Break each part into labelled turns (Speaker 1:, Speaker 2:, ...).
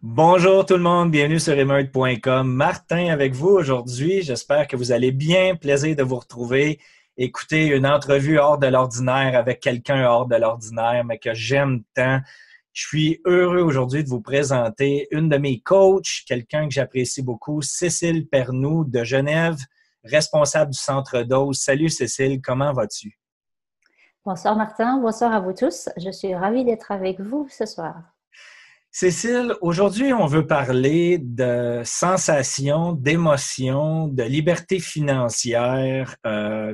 Speaker 1: Bonjour tout le monde, bienvenue sur emerge.com. Martin avec vous aujourd'hui. J'espère que vous allez bien. Plaisir de vous retrouver. Écoutez une entrevue hors de l'ordinaire avec quelqu'un hors de l'ordinaire, mais que j'aime tant. Je suis heureux aujourd'hui de vous présenter une de mes coachs, quelqu'un que j'apprécie beaucoup, Cécile Pernoud de Genève, responsable du Centre Dose. Salut Cécile, comment vas-tu?
Speaker 2: Bonsoir Martin, bonsoir à vous tous. Je suis ravie d'être avec vous ce soir.
Speaker 1: Cécile, aujourd'hui, on veut parler de sensations, d'émotions, de liberté financière,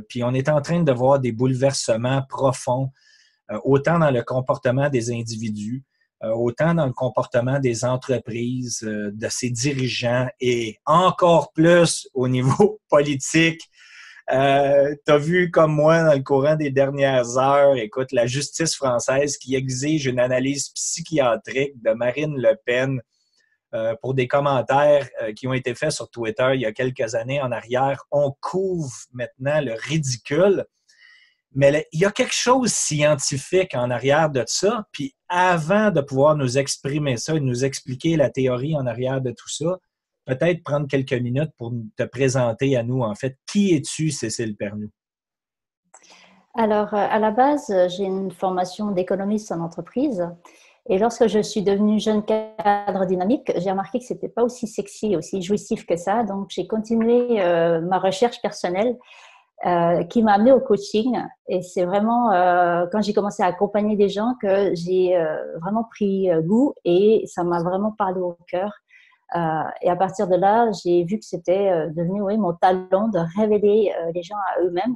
Speaker 1: puis on est en train de voir des bouleversements profonds, autant dans le comportement des individus, autant dans le comportement des entreprises, de ses dirigeants et encore plus au niveau politique. Tu as vu comme moi dans le courant des dernières heures, écoute, la justice française qui exige une analyse psychiatrique de Marine Le Pen pour des commentaires qui ont été faits sur Twitter il y a quelques années en arrière. On couvre maintenant le ridicule, mais il y a quelque chose de scientifique en arrière de ça. Puis avant de pouvoir nous exprimer ça et nous expliquer la théorie en arrière de tout ça, peut-être prendre quelques minutes pour te présenter à nous, en fait. Qui es-tu, Cécile Pernoud?
Speaker 2: Alors, à la base, j'ai une formation d'économiste en entreprise. Et lorsque je suis devenue jeune cadre dynamique, j'ai remarqué que ce n'était pas aussi sexy, aussi jouissif que ça. Donc, j'ai continué ma recherche personnelle qui m'a amenée au coaching. Et c'est vraiment quand j'ai commencé à accompagner des gens que j'ai vraiment pris goût et ça m'a vraiment parlé au cœur. Et à partir de là, j'ai vu que c'était devenu mon talent de révéler les gens à eux-mêmes.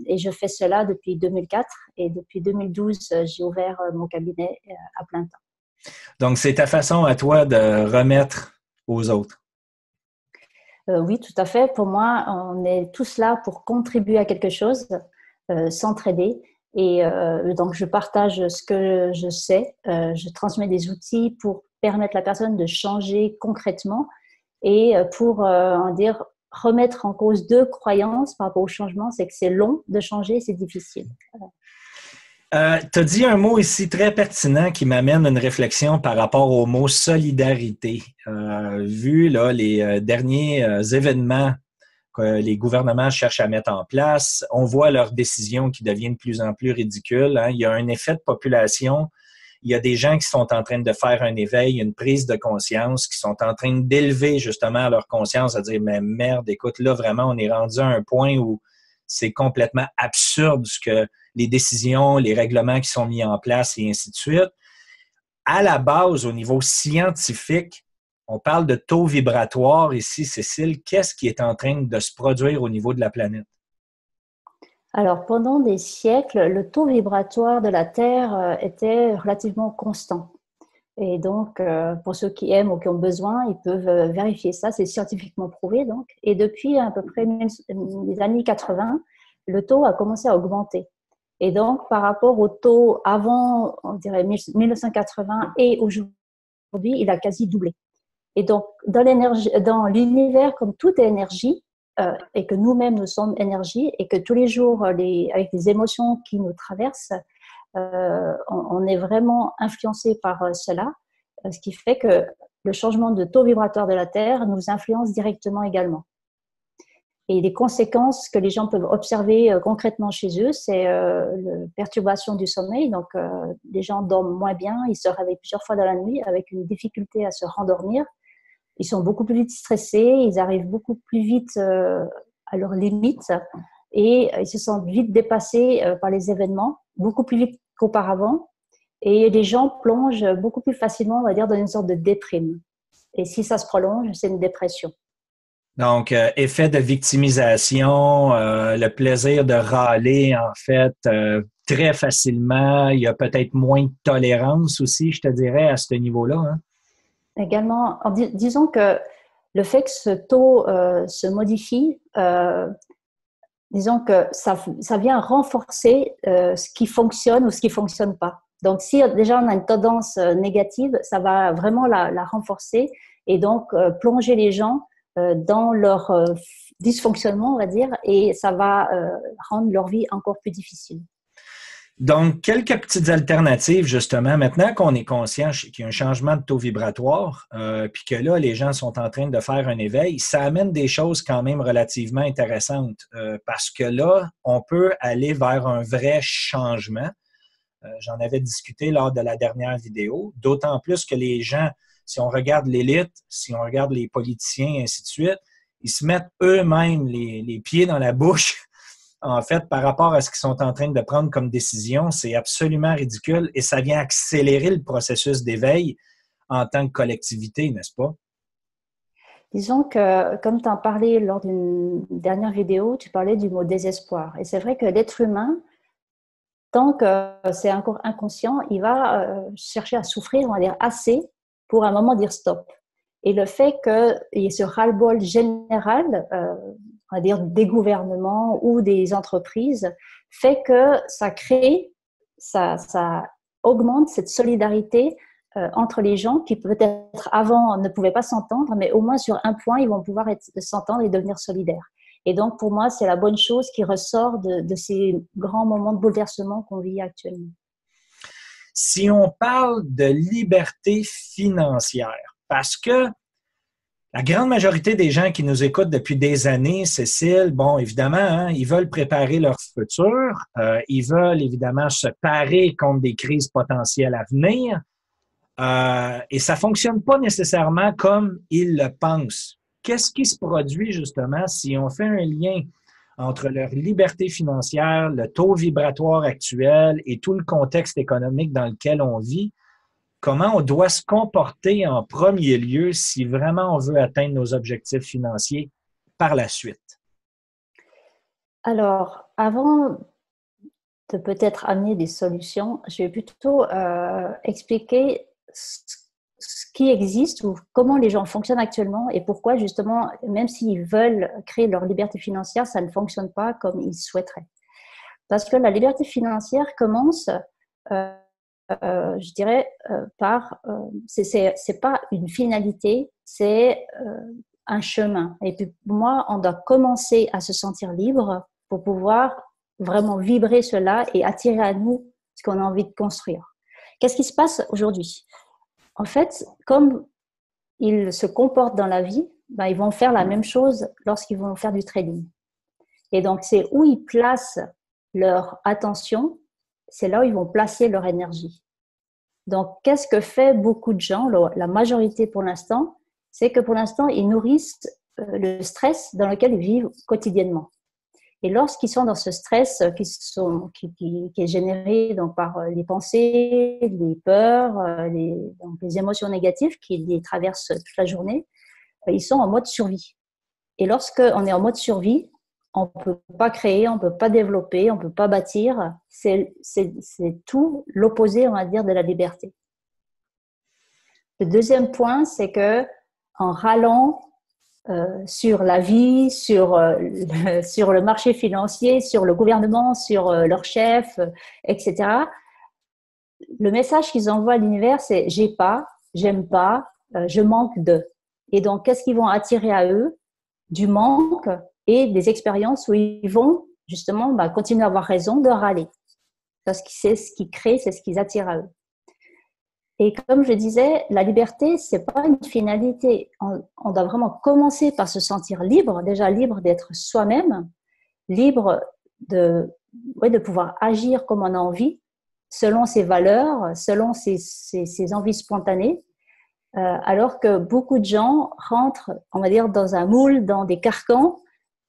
Speaker 2: Et je fais cela depuis 2004 et depuis 2012, j'ai ouvert mon cabinet à plein temps.
Speaker 1: Donc, c'est ta façon à toi de remettre aux autres.
Speaker 2: Oui, tout à fait. Pour moi, on est tous là pour contribuer à quelque chose, s'entraider. Et donc, je partage ce que je sais. Je transmets des outils pour permettre à la personne de changer concrètement et pour remettre en cause deux croyances par rapport au changement, c'est que c'est long de changer, c'est difficile.
Speaker 1: Tu as dit un mot ici très pertinent qui m'amène à une réflexion par rapport au mot solidarité. Vu là, les derniers événements que les gouvernements cherchent à mettre en place, on voit leurs décisions qui deviennent de plus en plus ridicules. Hein. Il y a un effet de population. Il y a des gens qui sont en train de faire un éveil, une prise de conscience, qui sont en train d'élever justement leur conscience, à dire, mais merde, écoute, là, vraiment, on est rendu à un point où c'est complètement absurde ce que les décisions, les règlements qui sont mis en place et ainsi de suite. À la base, au niveau scientifique, on parle de taux vibratoire ici, Cécile. Qu'est-ce qui est en train de se produire au niveau de la planète?
Speaker 2: Alors, pendant des siècles, le taux vibratoire de la Terre était relativement constant. Et donc, pour ceux qui aiment ou qui ont besoin, ils peuvent vérifier ça. C'est scientifiquement prouvé, donc. Et depuis à peu près les années 80, le taux a commencé à augmenter. Et donc, par rapport au taux avant, on dirait 1980 et aujourd'hui, il a quasi doublé. Et donc, dans l'énergie, dans l'univers, comme tout est énergie, et que nous-mêmes nous sommes énergie, et que tous les jours, avec les émotions qui nous traversent, on est vraiment influencé par cela, ce qui fait que le changement de taux vibratoire de la Terre nous influence directement également. Et les conséquences que les gens peuvent observer concrètement chez eux, c'est la perturbation du sommeil. Donc, les gens dorment moins bien, ils se réveillent plusieurs fois dans la nuit avec une difficulté à se rendormir. Ils sont beaucoup plus vite stressés, ils arrivent beaucoup plus vite à leurs limites et ils se sentent vite dépassés par les événements, beaucoup plus vite qu'auparavant. Et les gens plongent beaucoup plus facilement, on va dire, dans une sorte de déprime. Et si ça se prolonge, c'est une dépression.
Speaker 1: Donc, effet de victimisation, le plaisir de râler, en fait, très facilement. Il y a peut-être moins de tolérance aussi, je te dirais, à ce niveau-là. Hein?
Speaker 2: Également, disons que le fait que ce taux se modifie, disons que ça vient renforcer ce qui fonctionne ou ce qui ne fonctionne pas. Donc, si déjà on a une tendance négative, ça va vraiment la renforcer et donc plonger les gens dans leur dysfonctionnement, on va dire, et ça va rendre leur vie encore plus difficile.
Speaker 1: Donc, quelques petites alternatives, justement. Maintenant qu'on est conscient qu'il y a un changement de taux vibratoire, puis que là, les gens sont en train de faire un éveil, ça amène des choses quand même relativement intéressantes parce que là, on peut aller vers un vrai changement. J'en avais discuté lors de la dernière vidéo, d'autant plus que les gens, si on regarde l'élite, si on regarde les politiciens, et ainsi de suite, ils se mettent eux-mêmes les pieds dans la bouche. En fait, par rapport à ce qu'ils sont en train de prendre comme décision, c'est absolument ridicule et ça vient accélérer le processus d'éveil en tant que collectivité, n'est-ce pas?
Speaker 2: Disons que, comme tu en parlais lors d'une dernière vidéo, tu parlais du mot désespoir. Et c'est vrai que l'être humain, tant que c'est encore inconscient, il va chercher à souffrir, on va dire, assez pour à un moment dire stop. Et le fait qu'il y ait ce ras-le-bol général, on va dire des gouvernements ou des entreprises, fait que ça crée, ça augmente cette solidarité entre les gens qui peut-être avant ne pouvaient pas s'entendre, mais au moins sur un point, ils vont pouvoir s'entendre et devenir solidaires. Et donc, pour moi, c'est la bonne chose qui ressort de ces grands moments de bouleversement qu'on vit actuellement.
Speaker 1: Si on parle de liberté financière, parce que la grande majorité des gens qui nous écoutent depuis des années, Cécile, bon, évidemment, hein, ils veulent préparer leur futur, ils veulent évidemment se parer contre des crises potentielles à venir, et ça fonctionne pas nécessairement comme ils le pensent. Qu'est-ce qui se produit justement si on fait un lien entre leur liberté financière, le taux vibratoire actuel et tout le contexte économique dans lequel on vit? Comment on doit se comporter en premier lieu si vraiment on veut atteindre nos objectifs financiers par la suite?
Speaker 2: Alors, avant de peut-être amener des solutions, je vais plutôt expliquer ce qui existe ou comment les gens fonctionnent actuellement et pourquoi justement, même s'ils veulent créer leur liberté financière, ça ne fonctionne pas comme ils souhaiteraient. Parce que la liberté financière commence, je dirais, par, c'est pas une finalité, c'est un chemin. Et puis pour moi, on doit commencer à se sentir libre pour pouvoir vraiment vibrer cela et attirer à nous ce qu'on a envie de construire. Qu'est-ce qui se passe aujourd'hui? En fait, comme ils se comportent dans la vie, ben, ils vont faire la même chose lorsqu'ils vont faire du trading. Et donc, c'est où ils placent leur attention, c'est là où ils vont placer leur énergie. Donc, qu'est-ce que fait beaucoup de gens, la majorité pour l'instant, c'est que pour l'instant, ils nourrissent le stress dans lequel ils vivent quotidiennement. Et lorsqu'ils sont dans ce stress qui est généré donc, par les pensées, les peurs, les émotions négatives qui les traversent toute la journée, ils sont en mode survie. Et lorsqu'on est en mode survie, on ne peut pas créer, on ne peut pas développer, on ne peut pas bâtir. C'est tout l'opposé, on va dire, de la liberté. Le deuxième point, c'est que en râlant sur la vie, sur le marché financier, sur le gouvernement, sur leur chef, etc., le message qu'ils envoient à l'univers, c'est « j'ai pas, j'aime pas, je manque de ». Et donc, qu'est-ce qu'ils vont attirer à eux? Du manque et des expériences où ils vont justement continuer à avoir raison de râler. Parce que c'est ce qu'ils créent, c'est ce qu'ils attirent à eux. Et comme je disais, la liberté, c'est pas une finalité. On doit vraiment commencer par se sentir libre, déjà libre d'être soi-même, libre de pouvoir agir comme on a envie, selon ses valeurs, selon ses envies spontanées, alors que beaucoup de gens rentrent, on va dire, dans un moule, dans des carcans,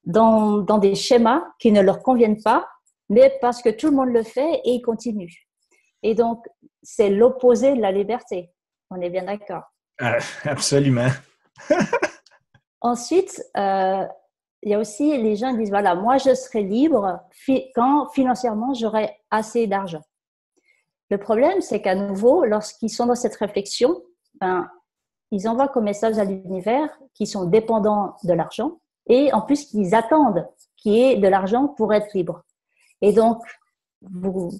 Speaker 2: dans des schémas qui ne leur conviennent pas, mais parce que tout le monde le fait et ils continuent. Et donc, c'est l'opposé de la liberté. On est bien d'accord.
Speaker 1: Absolument.
Speaker 2: Ensuite, il y a aussi les gens qui disent, voilà, moi, je serai libre quand financièrement, j'aurai assez d'argent. Le problème, c'est qu'à nouveau, lorsqu'ils sont dans cette réflexion, ils envoient comme message à l'univers qu'ils sont dépendants de l'argent et en plus qu'ils attendent qu'il y ait de l'argent pour être libres. Et donc, vous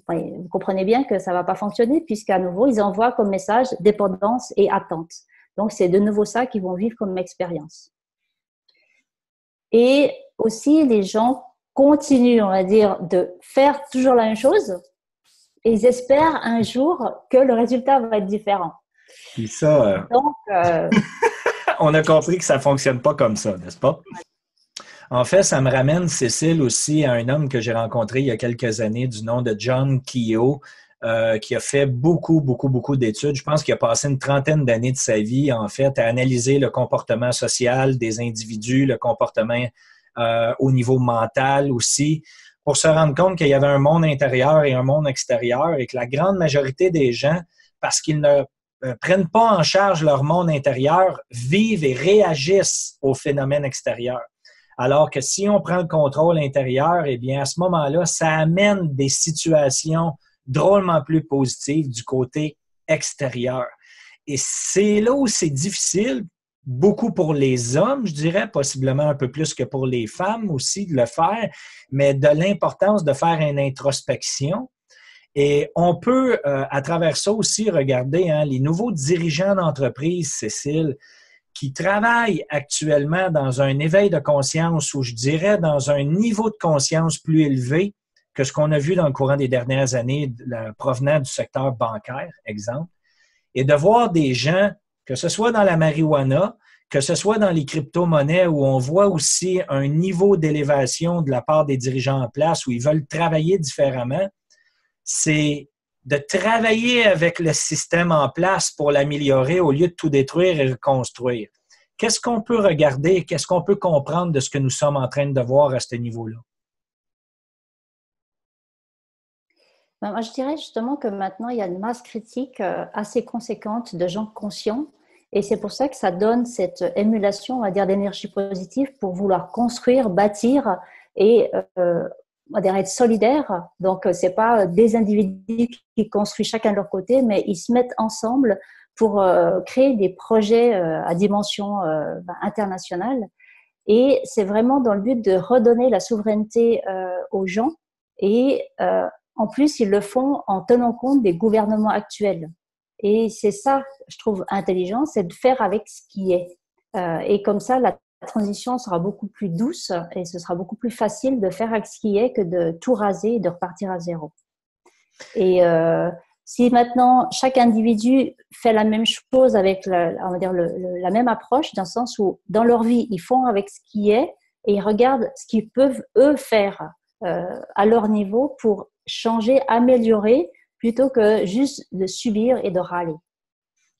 Speaker 2: comprenez bien que ça ne va pas fonctionner puisqu'à nouveau, ils envoient comme message dépendance et attente. Donc, c'est de nouveau ça qu'ils vont vivre comme expérience. Et aussi, les gens continuent, on va dire, de faire toujours la même chose et ils espèrent un jour que le résultat va être différent.
Speaker 1: Puis ça,
Speaker 2: Donc,
Speaker 1: on a compris que ça ne fonctionne pas comme ça, n'est-ce pas? En fait, ça me ramène, Cécile, aussi à un homme que j'ai rencontré il y a quelques années du nom de John Keogh, qui a fait beaucoup d'études. Je pense qu'il a passé une trentaine d'années de sa vie, en fait, à analyser le comportement social des individus, le comportement au niveau mental aussi, pour se rendre compte qu'il y avait un monde intérieur et un monde extérieur et que la grande majorité des gens, parce qu'ils ne prennent pas en charge leur monde intérieur, vivent et réagissent aux phénomènes extérieurs. Alors que si on prend le contrôle intérieur, eh bien, à ce moment-là, ça amène des situations drôlement plus positives du côté extérieur. Et c'est là où c'est difficile, beaucoup pour les hommes, je dirais, possiblement un peu plus que pour les femmes aussi de le faire, mais de l'importance de faire une introspection. Et on peut, à travers ça aussi, regarder les nouveaux dirigeants d'entreprise, Cécile, qui travaillent actuellement dans un éveil de conscience ou je dirais dans un niveau de conscience plus élevé que ce qu'on a vu dans le courant des dernières années provenant du secteur bancaire, exemple, et de voir des gens, que ce soit dans la marijuana, que ce soit dans les crypto-monnaies où on voit aussi un niveau d'élévation de la part des dirigeants en place où ils veulent travailler différemment, c'est de travailler avec le système en place pour l'améliorer au lieu de tout détruire et reconstruire. Qu'est-ce qu'on peut regarder? Qu'est-ce qu'on peut comprendre de ce que nous sommes en train de voir à ce niveau-là?
Speaker 2: moi, je dirais justement que maintenant, il y a une masse critique assez conséquente de gens conscients. Et c'est pour ça que ça donne cette émulation, on va dire, d'énergie positive pour vouloir construire, bâtir et on va dire être solidaire. Donc, c'est pas des individus qui construisent chacun de leur côté, mais ils se mettent ensemble pour créer des projets à dimension internationale. Et c'est vraiment dans le but de redonner la souveraineté aux gens. Et en plus, ils le font en tenant compte des gouvernements actuels. Et c'est ça, je trouve, intelligent, c'est de faire avec ce qui est. Et comme ça, la transition sera beaucoup plus douce et ce sera beaucoup plus facile de faire avec ce qui est que de tout raser et de repartir à zéro. Et si maintenant chaque individu fait la même chose avec on va dire la même approche, dans le sens où dans leur vie, ils font avec ce qui est et ils regardent ce qu'ils peuvent eux faire à leur niveau pour changer, améliorer, plutôt que juste de subir et de râler.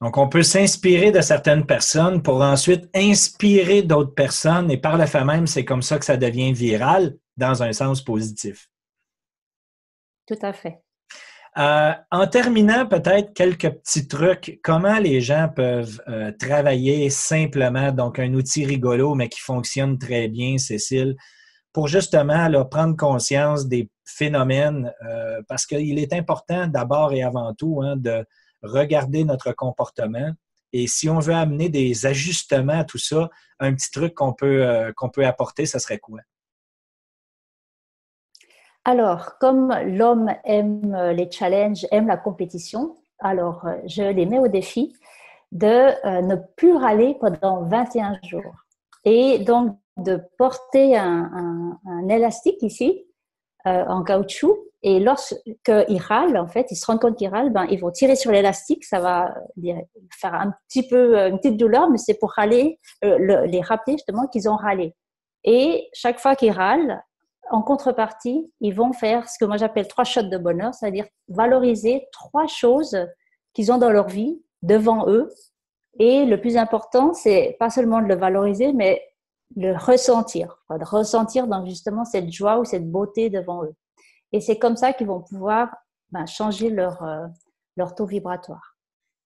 Speaker 1: Donc, on peut s'inspirer de certaines personnes pour ensuite inspirer d'autres personnes et par le fait même, c'est comme ça que ça devient viral dans un sens positif.
Speaker 2: Tout à fait.
Speaker 1: En terminant, peut-être quelques petits trucs. Comment les gens peuvent travailler simplement, donc un outil rigolo, mais qui fonctionne très bien, Cécile, pour justement là, prendre conscience des phénomènes, parce qu'il est important d'abord et avant tout de regarder notre comportement. Et si on veut amener des ajustements à tout ça, un petit truc qu'on peut apporter, ça serait quoi?
Speaker 2: Alors, comme l'homme aime les challenges, aime la compétition, alors je les mets au défi de ne plus râler pendant 21 jours. Et donc, de porter un élastique ici, en caoutchouc, et lorsqu'ils râlent, en fait, ils se rendent compte qu'ils râlent, ils vont tirer sur l'élastique, ça va faire un petit peu, une petite douleur, mais c'est pour râler, les rappeler justement qu'ils ont râlé. Et chaque fois qu'ils râlent, en contrepartie, ils vont faire ce que moi j'appelle 3 shots de bonheur, c'est-à-dire valoriser 3 choses qu'ils ont dans leur vie devant eux. Et le plus important, c'est pas seulement de le valoriser, mais le ressentir, de ressentir dans justement cette joie ou cette beauté devant eux. Et c'est comme ça qu'ils vont pouvoir changer leur taux vibratoire.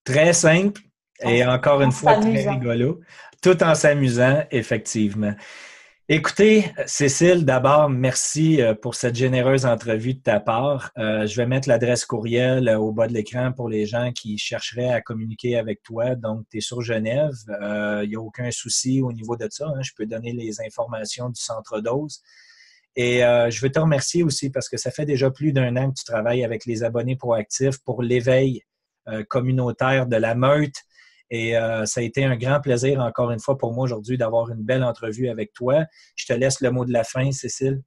Speaker 1: Très simple et encore une fois très rigolo, tout en s'amusant, effectivement. Écoutez, Cécile, d'abord, merci pour cette généreuse entrevue de ta part. Je vais mettre l'adresse courriel au bas de l'écran pour les gens qui chercheraient à communiquer avec toi. Donc, tu es sur Genève. Il n'y a aucun souci au niveau de ça. Je peux donner les informations du centre dose. Et je veux te remercier aussi parce que ça fait déjà plus d'1 an que tu travailles avec les abonnés proactifs pour l'éveil communautaire de la meute. Et ça a été un grand plaisir, encore une fois, pour moi aujourd'hui d'avoir une belle entrevue avec toi. Je te laisse le mot de la fin, Cécile.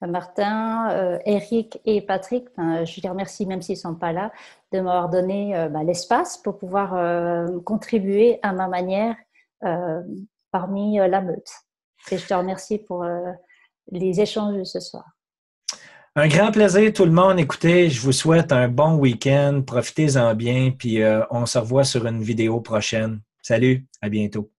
Speaker 2: Martin, Eric et Patrick, je les remercie même s'ils ne sont pas là, de m'avoir donné l'espace pour pouvoir contribuer à ma manière parmi la meute. Et je te remercie pour les échanges de ce soir.
Speaker 1: Un grand plaisir tout le monde. Écoutez, je vous souhaite un bon week-end. Profitez-en bien, puis on se revoit sur une vidéo prochaine. Salut, à bientôt.